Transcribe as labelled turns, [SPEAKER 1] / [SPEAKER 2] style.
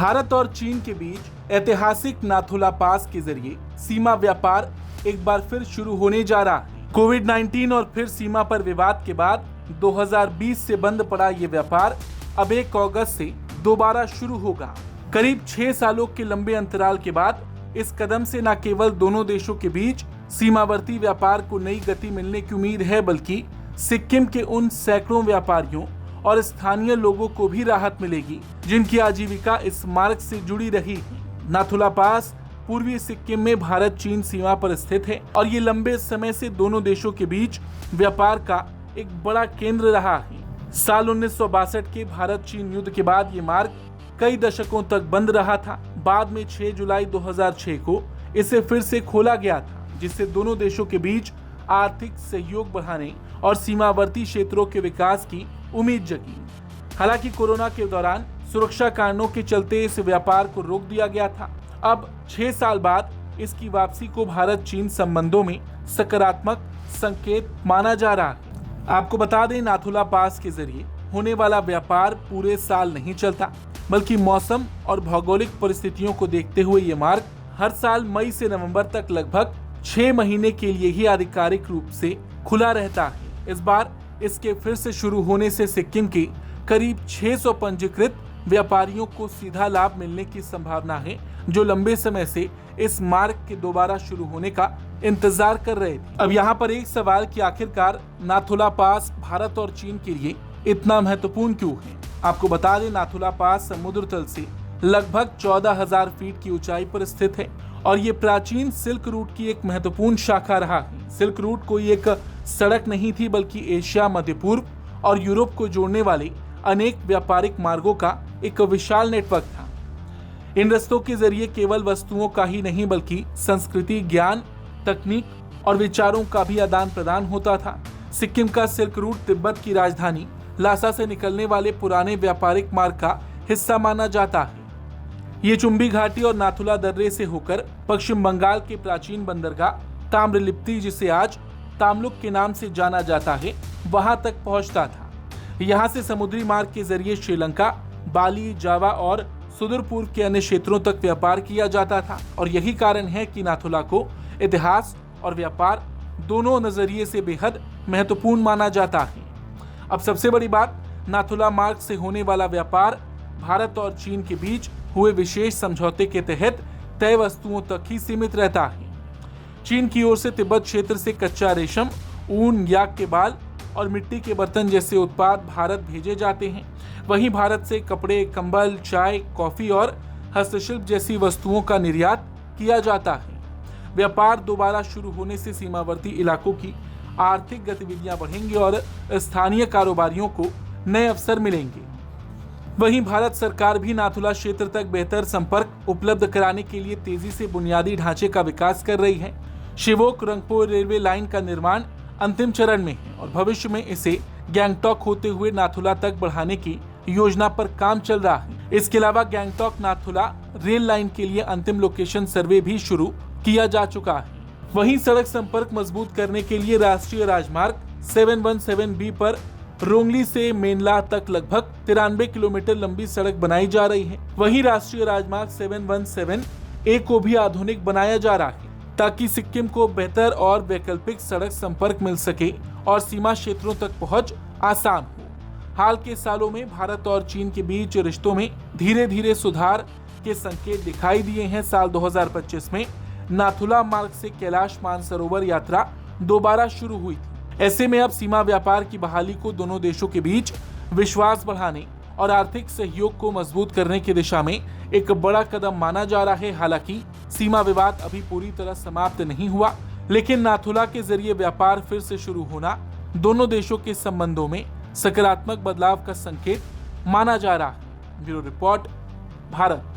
[SPEAKER 1] भारत और चीन के बीच ऐतिहासिक नाथुला पास के जरिए सीमा व्यापार एक बार फिर शुरू होने जा रहा है। कोविड-19 और फिर सीमा पर विवाद के बाद 2020 से बंद पड़ा ये व्यापार अब 1 अगस्त से दोबारा शुरू होगा। करीब 6 सालों के लंबे अंतराल के बाद इस कदम से न केवल दोनों देशों के बीच सीमावर्ती व्यापार को नई गति मिलने की उम्मीद है, बल्कि सिक्किम के उन सैकड़ों व्यापारियों और स्थानीय लोगों को भी राहत मिलेगी जिनकी आजीविका इस मार्ग से जुड़ी रही है। नाथुला पास पूर्वी सिक्किम में भारत चीन सीमा पर स्थित है और ये लंबे समय से दोनों देशों के बीच व्यापार का एक बड़ा केंद्र रहा है। साल 1962 के भारत चीन युद्ध के बाद ये मार्ग कई दशकों तक बंद रहा था। बाद में 6 जुलाई 2006 को इसे फिर से खोला गया था, जिससे दोनों देशों के बीच आर्थिक सहयोग बढ़ाने और सीमावर्ती क्षेत्रों के विकास की उम्मीद जगी। हालांकि कोरोना के दौरान सुरक्षा कारणों के चलते इस व्यापार को रोक दिया गया था। अब 6 साल बाद इसकी वापसी को भारत चीन संबंधों में सकारात्मक संकेत माना जा रहा है। आपको बता दें, नाथुला पास के जरिए होने वाला व्यापार पूरे साल नहीं चलता, बल्कि मौसम और भौगोलिक परिस्थितियों को देखते हुए ये मार्ग हर साल मई से नवंबर तक लगभग 6 महीने के लिए ही आधिकारिक रूप से खुला रहता है। इस बार इसके फिर से शुरू होने से सिक्किम के करीब 600 पंजीकृत व्यापारियों को सीधा लाभ मिलने की संभावना है, जो लंबे समय से इस मार्ग के दोबारा शुरू होने का इंतजार कर रहे थे। अब यहाँ पर एक सवाल कि आखिरकार नाथुला पास भारत और चीन के लिए इतना महत्वपूर्ण क्यों है। आपको बता दें, नाथुला पास समुद्र तल से लगभग 14,000 फीट की ऊंचाई पर स्थित है और ये प्राचीन सिल्क रूट की एक महत्वपूर्ण शाखा रहा है। सिल्क रूट कोई एक सड़क नहीं थी, बल्कि एशिया, मध्य पूर्व और यूरोप को जोड़ने वाले अनेक व्यापारिक मार्गों का एक विशाल नेटवर्क था। इन रस्तों के जरिए केवल वस्तुओं का ही नहीं, बल्कि संस्कृति, ज्ञान, तकनीक और विचारों का भी आदान प्रदान होता था। सिक्किम का सिल्क रूट तिब्बत की राजधानी लासा से निकलने वाले पुराने व्यापारिक मार्ग का हिस्सा माना जाता है। ये चुंबी घाटी और नाथुला दर्रे से होकर पश्चिम बंगाल के प्राचीन बंदरगाह ताम्रलिप्ति, जिसे आज तामलुक के नाम से जाना जाता है, वहां तक पहुंचता था। यहाँ से समुद्री मार्ग के जरिए श्रीलंका, बाली, जावा और सुदूर पूर्व के अन्य क्षेत्रों तक व्यापार किया जाता था और यही कारण है कि नाथुला को इतिहास और व्यापार दोनों नजरिए से बेहद महत्वपूर्ण माना जाता है। अब सबसे बड़ी बात, नाथुला मार्ग से होने वाला व्यापार भारत और चीन के बीच हुए विशेष समझौते के तहत तय वस्तुओं तक ही सीमित रहता है। चीन की ओर से तिब्बत क्षेत्र से कच्चा रेशम, ऊन, याक के बाल और मिट्टी के बर्तन जैसे उत्पाद भारत भेजे जाते हैं। वहीं भारत से कपड़े, कंबल, चाय, कॉफी और हस्तशिल्प जैसी वस्तुओं का निर्यात किया जाता है। व्यापार दोबारा शुरू होने से सीमावर्ती इलाकों की आर्थिक गतिविधियां बढ़ेंगी और स्थानीय कारोबारियों को नए अवसर मिलेंगे। वहीं भारत सरकार भी नाथुला क्षेत्र तक बेहतर संपर्क उपलब्ध कराने के लिए तेजी से बुनियादी ढांचे का विकास कर रही है। शिवोक रंगपो रेलवे लाइन का निर्माण अंतिम चरण में है और भविष्य में इसे गैंगटॉक होते हुए नाथुला तक बढ़ाने की योजना पर काम चल रहा है। इसके अलावा गैंगटॉक नाथुला रेल लाइन के लिए अंतिम लोकेशन सर्वे भी शुरू किया जा चुका है। वहीं सड़क संपर्क मजबूत करने के लिए राष्ट्रीय राजमार्ग 717B पर रोंगली से मेनला तक लगभग 93 किलोमीटर लंबी सड़क बनाई जा रही है। वहीं राष्ट्रीय राजमार्ग 717A को भी आधुनिक बनाया जा रहा है ताकि सिक्किम को बेहतर और वैकल्पिक सड़क संपर्क मिल सके और सीमा क्षेत्रों तक पहुंच आसान हो। हाल के सालों में भारत और चीन के बीच रिश्तों में धीरे धीरे सुधार के संकेत दिखाई दिए हैं। साल 2025 में नाथुला मार्ग से कैलाश मानसरोवर यात्रा दोबारा शुरू हुई थी। ऐसे में अब सीमा व्यापार की बहाली को दोनों देशों के बीच विश्वास बढ़ाने और आर्थिक सहयोग को मजबूत करने की दिशा में एक बड़ा कदम माना जा रहा है। हालांकि सीमा विवाद अभी पूरी तरह समाप्त नहीं हुआ, लेकिन नाथुला के जरिए व्यापार फिर से शुरू होना दोनों देशों के संबंधों में सकारात्मक बदलाव का संकेत माना जा रहा है। Bureau report, Bharat.